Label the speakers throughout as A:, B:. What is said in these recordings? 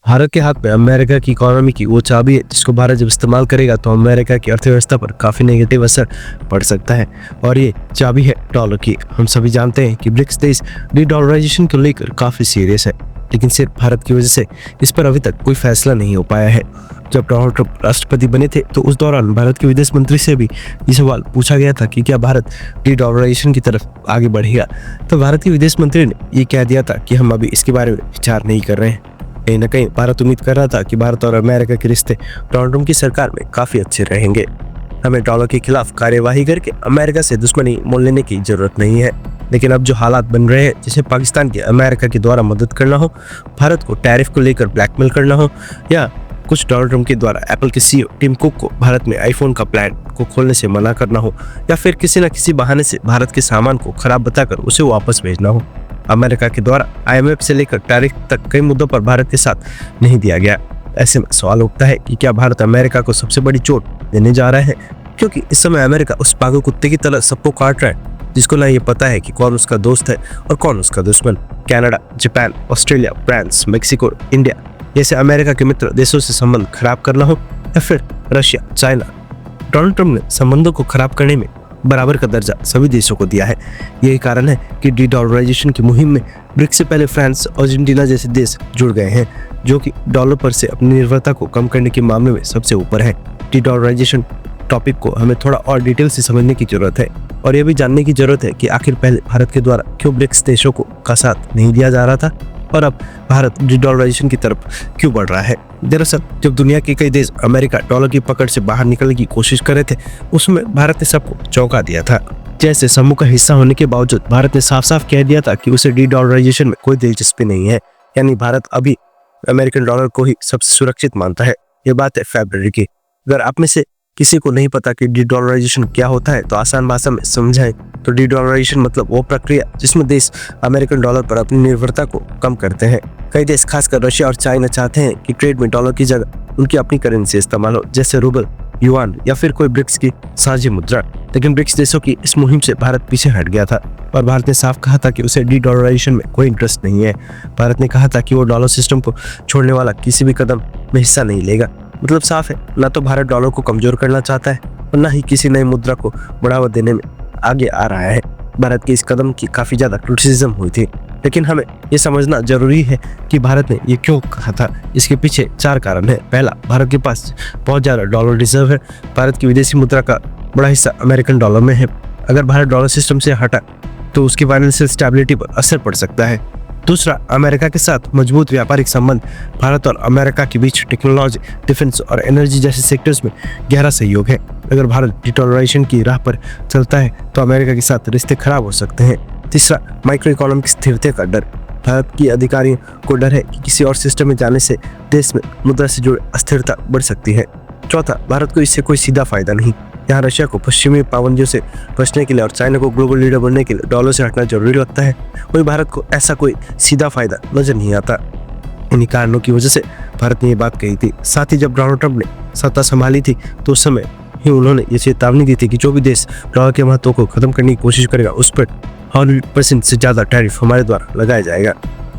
A: भारत के हाथ में अमेरिका की इकोनॉमी की वो चाबी है जिसको भारत जब इस्तेमाल करेगा तो अमेरिका की अर्थव्यवस्था पर काफ़ी नेगेटिव असर पड़ सकता है। और ये चाबी है डॉलर की। हम सभी जानते हैं कि ब्रिक्स देश डी-डॉलराइजेशन को लेकर काफ़ी सीरियस है, लेकिन सिर्फ भारत की वजह से इस पर अभी तक कोई फैसला नहीं हो पाया है। जब डोनाल्ड ट्रंप राष्ट्रपति बने थे तो उस दौरान भारत के विदेश मंत्री से भी ये सवाल पूछा गया था कि क्या भारत डी-डॉलराइजेशन की तरफ आगे बढ़ेगा। तो भारत के विदेश मंत्री ने ये कह दिया था कि हम अभी इसके बारे में विचार नहीं कर रहे हैं। कहीं ना कहीं भारत उम्मीद कर रहा था कि भारत और अमेरिका के रिश्ते डोनाल्ड ट्रंप की सरकार में काफ़ी अच्छे रहेंगे। हमें डॉलर के खिलाफ कार्यवाही करके अमेरिका से दुश्मनी मोल लेने की जरूरत नहीं है। लेकिन अब जो हालात बन रहे हैं, जैसे पाकिस्तान की अमेरिका के द्वारा मदद करना हो, भारत को टैरिफ को लेकर ब्लैकमेल करना हो, या कुछ डोनाल्ड ट्रंप के द्वारा एप्पल के सीईओ टिम कुक को भारत में आईफोन का प्लांट को खोलने से मना करना हो, या फिर किसी न किसी बहाने से भारत के सामान को खराब बताकर उसे वापस भेजना हो, अमेरिका के द्वारा IMF से लेकर टैरिफ तक कई मुद्दों पर भारत के साथ नहीं दिया गया। ऐसे में सवाल उठता है कि क्या भारत अमेरिका को सबसे बड़ी चोट देने जा रहा है, क्योंकि इस समय अमेरिका उस पागल कुत्ते की तरह सबको काट रहा है जिसको ना ये पता है कि कौन उसका दोस्त है और कौन उसका दुश्मन। Canada, Japan, Australia, France, Mexico, India जैसे अमेरिका के मित्र देशों से संबंध खराब करना हो, या फिर रशिया, चाइना, डोनाल्ड ट्रंप ने संबंधों को खराब करने में बराबर का दर्जा सभी देशों को दिया है। यही कारण है कि डी-डॉलराइजेशन की मुहिम में ब्रिक्स से पहले फ्रांस, अर्जेंटीना जैसे देश जुड़ गए हैं, जो कि डॉलर पर से अपनी निर्भरता को कम करने के मामले में सबसे ऊपर है। डी-डॉलराइजेशन टॉपिक को हमें थोड़ा और डिटेल से समझने की जरूरत है, और यह भी जानने की जरूरत है कि आखिर पहले भारत के द्वारा क्यों ब्रिक्स देशों को का साथ नहीं दिया जा रहा था, और अब भारत डी-डॉलराइजेशन की तरफ क्यों बढ़ रहा है। दरअसल जब दुनिया के कई देश अमेरिका डॉलर की पकड़ से बाहर निकलने की कोशिश कर रहे थे, उसमें भारत ने सबको चौंका दिया था। जैसे समूह का हिस्सा होने के बावजूद भारत ने साफ साफ कह दिया था कि उसे डी-डॉलराइजेशन में कोई दिलचस्पी नहीं है, यानी भारत अभी अमेरिकन डॉलर को ही सबसे सुरक्षित मानता है। ये बात है फरवरी की। अगर आप में से किसी को नहीं पता कि डी-डॉलराइजेशन क्या होता है तो आसान भाषा में समझाएं तो डी-डॉलराइजेशन मतलब वो प्रक्रिया जिसमें देश अमेरिकन डॉलर पर अपनी निर्भरता को कम करते हैं। कई देश खासकर रशिया और चाइना चाहते हैं कि ट्रेड में डॉलर की जगह उनकी अपनी करेंसी इस्तेमाल हो, जैसे रूबल, युआन या फिर कोई ब्रिक्स की साझी मुद्रा। लेकिन ब्रिक्स देशों की इस मुहिम से भारत पीछे हट गया था और भारत ने साफ कहा था कि उसे डी-डॉलराइजेशन में कोई इंटरेस्ट नहीं है। भारत ने कहा था कि वो डॉलर सिस्टम को छोड़ने वाला किसी भी कदम में हिस्सा नहीं लेगा। मतलब साफ है, ना तो भारत डॉलर को कमजोर करना चाहता है और ना ही किसी नई मुद्रा को बढ़ावा देने में आगे आ रहा है। भारत के इस कदम की काफी ज्यादा क्रिटिसिज्म हुई थी, लेकिन हमें ये समझना जरूरी है कि भारत ने ये क्यों कहा था। इसके पीछे 4 कारण है। पहला, भारत के पास बहुत ज्यादा डॉलर रिजर्व है। भारत की विदेशी मुद्रा का बड़ा हिस्सा अमेरिकन डॉलर में है। अगर भारत डॉलर सिस्टम से हटा तो उसकी फाइनेंशियल स्टेबिलिटी पर असर पड़ सकता है। दूसरा, अमेरिका के साथ मजबूत व्यापारिक संबंध। भारत और अमेरिका के बीच टेक्नोलॉजी, डिफेंस और एनर्जी जैसे सेक्टर्स में गहरा सहयोग है। अगर भारत डी-डॉलराइजेशन की राह पर चलता है तो अमेरिका के साथ रिश्ते खराब हो सकते हैं। तीसरा, माइक्रो इकोनॉमिक स्थिरता का डर। भारत की अधिकारियों को डर है कि किसी और सिस्टम में जाने से देश में मुद्रा से जुड़ी अस्थिरता बढ़ सकती है। चौथा, भारत को इससे कोई सीधा फायदा नहीं। यहाँ रशिया को पश्चिमी पाबंदियों से बचने के लिए और चाइना को ग्लोबल लीडर बनने के लिए डॉलर से हटना जरूरी लगता है। वही भारत को ऐसा कोई सीधा फायदा नजर नहीं आता। इन्हीं कारणों की वजह से भारत ने ये बात कही थी। साथ ही जब डोनाल्ड ट्रंप ने सत्ता संभाली थी तो उस समय ही उन्होंने ये चेतावनी दी थी कि जो भी देश डॉलर के महत्व को खत्म करने की कोशिश करेगा उस पर 100% से ज्यादा टैरिफ हमारे द्वारा लगाया जाएगा।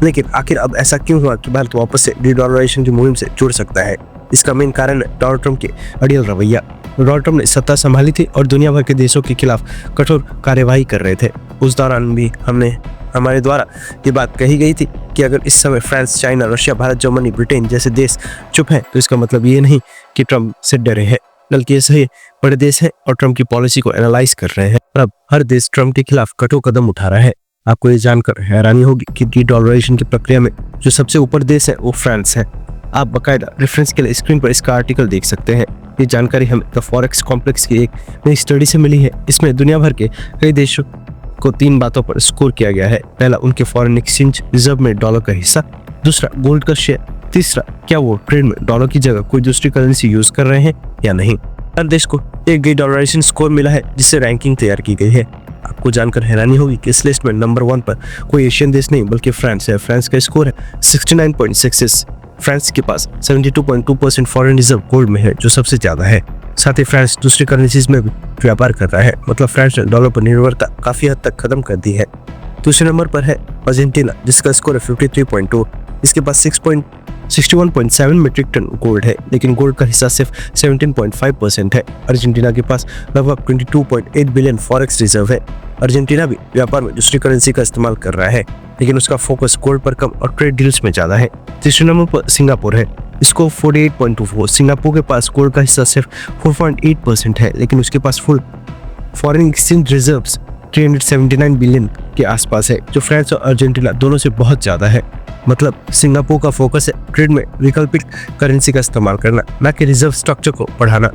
A: लेकिन आखिर अब ऐसा क्यों हुआ कि भारत वापस से डी-डॉलराइजेशन की मुहिम से जुड़ सकता है? इसका मेन कारण है डोनाल्ड ट्रंप के अड़ियल रवैया। डोनाल्ड ट्रंप ने सत्ता संभाली थी और दुनिया भर के देशों के खिलाफ कठोर कार्यवाही कर रहे थे। उस दौरान भी हमारे द्वारा ये बात कही गई थी कि अगर इस समय France, China, Russia, Bharat, Germany, Britain जैसे देश चुप हैं तो इसका मतलब ये नहीं कि ट्रंप से डरे हैं, बल्कि ये सही बड़े देश हैं और ट्रंप की पॉलिसी को एनालाइज कर रहे हैं। अब हर देश ट्रंप के खिलाफ कठोर कदम उठा रहा है। आपको ये जानकर हैरानी होगी कि डी-डॉलराइजेशन की प्रक्रिया में जो सबसे ऊपर देश है वो फ्रांस है। आप बाकायदा रेफरेंस के लिए स्क्रीन पर इसका आर्टिकल देख सकते हैं। ये जानकारी हमें द फॉरेक्स कॉम्प्लेक्स की एक नई स्टडी से मिली है। इसमें दुनिया भर के कई देशों को 3 बातों पर स्कोर किया गया है। पहला, उनके फॉरेन एक्सचेंज रिजर्व में डॉलर का हिस्सा। दूसरा, गोल्ड का शेयर। तीसरा, क्या वो ट्रेड में डॉलर की जगह कोई दूसरी करेंसी यूज कर रहे हैं या नहीं। हर देश को एक डी-डॉलराइजेशन स्कोर मिला है जिससे रैंकिंग तैयार की गई है। आपको जानकर हैरानी होगी कि इस लिस्ट में नंबर 1 पर कोई एशियन देश नहीं बल्कि फ्रांस है। फ्रांस का स्कोर है 69.66। फ्रांस के पास 72.2% फॉरेन रिजर्व गोल्ड में है, जो सबसे ज्यादा है। साथ ही फ्रांस दूसरी करेंसीज में भी व्यापार कर रहा है। मतलब फ्रांस ने डॉलर पर निर्भरता काफी हद तक खत्म कर दी है। दूसरे नंबर पर है अर्जेंटीना जिसका स्कोर है 53.2। इसके पास 61.7 मीट्रिक टन गोल्ड है, लेकिन गोल्ड का हिस्सा सिर्फ 17.5% है। अर्जेंटीना के पास लगभग 22.8 बिलियन फॉरेक्स रिजर्व है। अर्जेंटीना भी व्यापार में दूसरी करेंसी का इस्तेमाल कर रहा है, लेकिन उसका फोकस गोल्ड पर कम और ट्रेड डील्स में ज्यादा है। तीसरे नंबर पर सिंगापुर है, इसको 48.24। सिंगापुर के पास गोल्ड का हिस्सा सिर्फ 4.8% है, लेकिन उसके पास full foreign exchange reserves 379 billion के आसपास है, जो फ्रांस और अर्जेंटीना दोनों से बहुत ज्यादा है। मतलब सिंगापुर का फोकस है ट्रेड में वैकल्पिक करेंसी का इस्तेमाल करना, न कि रिजर्व स्ट्रक्चर को बढ़ाना।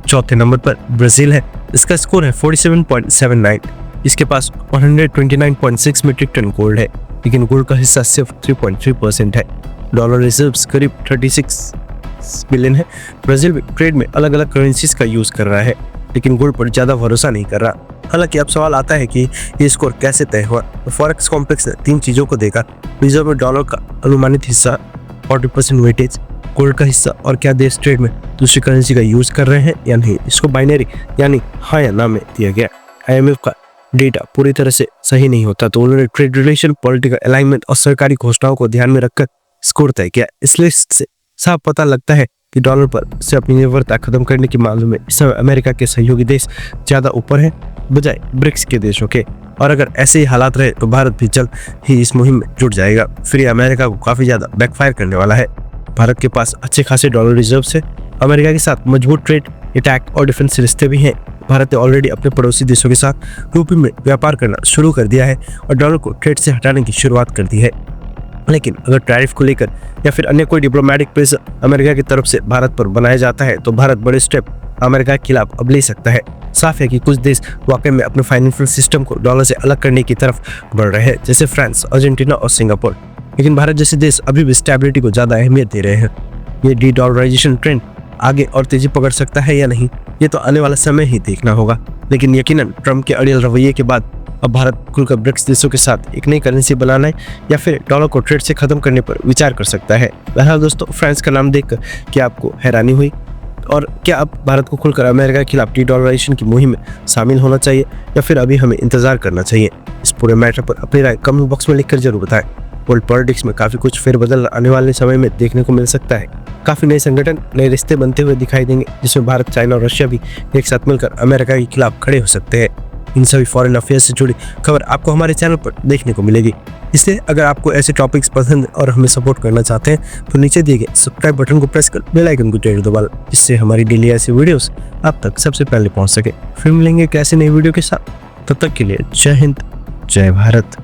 A: चौथे नंबर पर ब्राजील है, इसका स्कोर है 47.79। इसके पास 129.6 मीट्रिक टन गोल्ड है, लेकिन गोल्ड का हिस्सा सिर्फ 3.3% है। डॉलर रिजर्व्स करीब 36 बिलियन है। ब्राजील भी ट्रेड में अलग अलग करेंसीज का यूज कर रहा है, लेकिन गोल्ड पर ज्यादा भरोसा नहीं कर रहा। हालांकि अब सवाल आता है कि ये स्कोर कैसे तय हुआ। तो फॉरेक्स कॉम्प्लेक्स ने 3 चीजों को देखा: रिजर्व में डॉलर का अनुमानित हिस्सा, 40% वेटेज, गोल्ड का हिस्सा, और क्या देश ट्रेड में दूसरी करेंसी का यूज कर रहे हैं या नहीं। इसको बाइनरी यानी हाँ या ना में दिया गया। IMF का डेटा पूरी तरह से सही नहीं होता, तो उन्होंने ट्रेड रिलेशन, पॉलिटिकल अलाइनमेंट और सरकारी घोषणाओं को ध्यान में रखकर स्कोर तय किया। इस लिस्ट से साफ पता लगता है कि डॉलर पर से अपनी निर्भरता खत्म करने के मामले में इस समय अमेरिका के सहयोगी देश ज्यादा ऊपर है बजाय ब्रिक्स के देशों के। और अगर ऐसे ही हालात रहे तो भारत भी जल्द ही इस मुहिम में जुट जाएगा। फिर ये अमेरिका को काफी ज्यादा बैकफायर करने वाला है। भारत के पास अच्छे खासे डॉलर रिजर्व्स है, अमेरिका के साथ मजबूत ट्रेड, अटैक और डिफेंस रिश्ते भी हैं। भारत ने ऑलरेडी अपने पड़ोसी देशों के साथ रूपी में व्यापार करना शुरू कर दिया है और डॉलर को ट्रेड से हटाने की शुरुआत कर दी है। लेकिन अगर टैरिफ को लेकर या फिर अन्य कोई डिप्लोमेटिक प्रेशर अमेरिका की तरफ से भारत पर बनाया जाता है, तो भारत बड़े स्टेप अमेरिका के खिलाफ अब ले सकता है। साफ है कि कुछ देश वाकई में अपने फाइनेंशियल सिस्टम को डॉलर से अलग करने की तरफ बढ़ रहे हैं, जैसे फ्रांस, अर्जेंटीना और सिंगापुर। लेकिन भारत जैसे देश अभी भी स्टेबिलिटी को ज्यादा अहमियत दे रहे हैं। ये डी-डॉलराइजेशन ट्रेंड आगे और तेजी पकड़ सकता है या नहीं, ये तो आने वाला समय ही देखना होगा। लेकिन यकीनन ट्रम्प के अड़ियल रवैये के बाद अब भारत खुलकर ब्रिक्स देशों के साथ एक नई करेंसी बनाना या फिर डॉलर को ट्रेड से खत्म करने पर विचार कर सकता है। बहरहाल दोस्तों, फ्रांस का नाम देखकर क्या आपको हैरानी हुई, और क्या अब भारत को खुलकर अमेरिका के खिलाफ डी-डॉलराइजेशन की मुहिम में शामिल होना चाहिए या फिर अभी हमें इंतजार करना चाहिए? इस पूरे मैटर पर अपनी राय कमेंट बॉक्स में लिखकर जरूर बताएं। वर्ल्ड पॉलिटिक्स में काफी कुछ फेरबदल आने वाले समय में देखने को मिल सकता है। काफी नए संगठन, नए रिश्ते बनते हुए दिखाई देंगे, जिसमें भारत, चाइना और रशिया भी एक साथ मिलकर अमेरिका के खिलाफ खड़े हो सकते हैं। इन सभी फॉरेन अफेयर्स से जुड़ी खबर आपको हमारे चैनल पर देखने को मिलेगी। इसलिए अगर आपको ऐसे टॉपिक्स पसंद और हमें सपोर्ट करना चाहते हैं तो नीचे दिए गए सब्सक्राइब बटन को प्रेस कर बेल आइकन को जरूर दबा लें, जिससे हमारी डेली ऐसी वीडियोस आप तक सबसे पहले पहुंच सके। फिर मिलेंगे एक ऐसे नई वीडियो के साथ, तब तक के लिए जय हिंद, जय भारत।